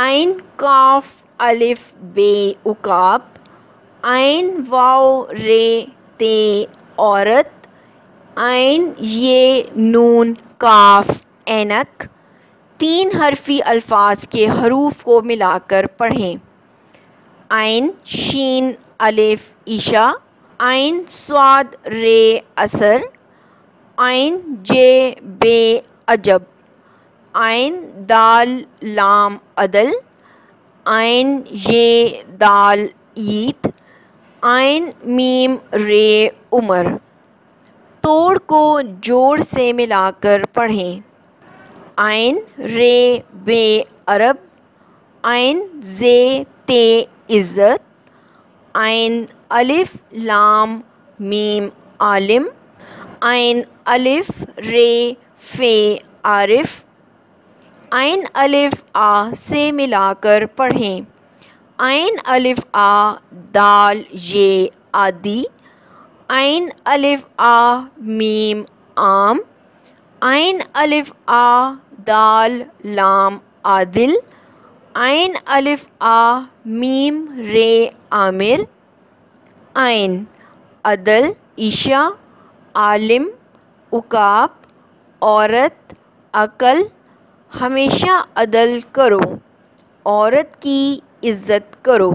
عین قاف الف بے عقاب، عین واو رے تے عورت، عین یہ نون کاف اینک۔ تین حرفی الفاظ کے حروف کو ملا کر پڑھیں۔ عین شین الف عشاء، عین صاد رے عصر، عین جے بے عجب، عین دال لام عدل، عین یہ دال عید، عین میم رے عمر۔ توڑ کو جوڑ سے ملا کر پڑھیں۔ عین رے بے عرب، عین زے تے عزت، عین الف لام میم عالم، عین الف رے فے عارف، عین الف آ سے ملا کر پڑھیں۔ عین الف آ دال یہ عادی، عین الف آ میم عام، عین الف آ دال لام عادل، عین الف آ میم رے عامر۔ عین عدل عشاء، عالم عقاب، عورت عقل۔ ہمیشہ عدل کرو، عورت کی عزت کرو۔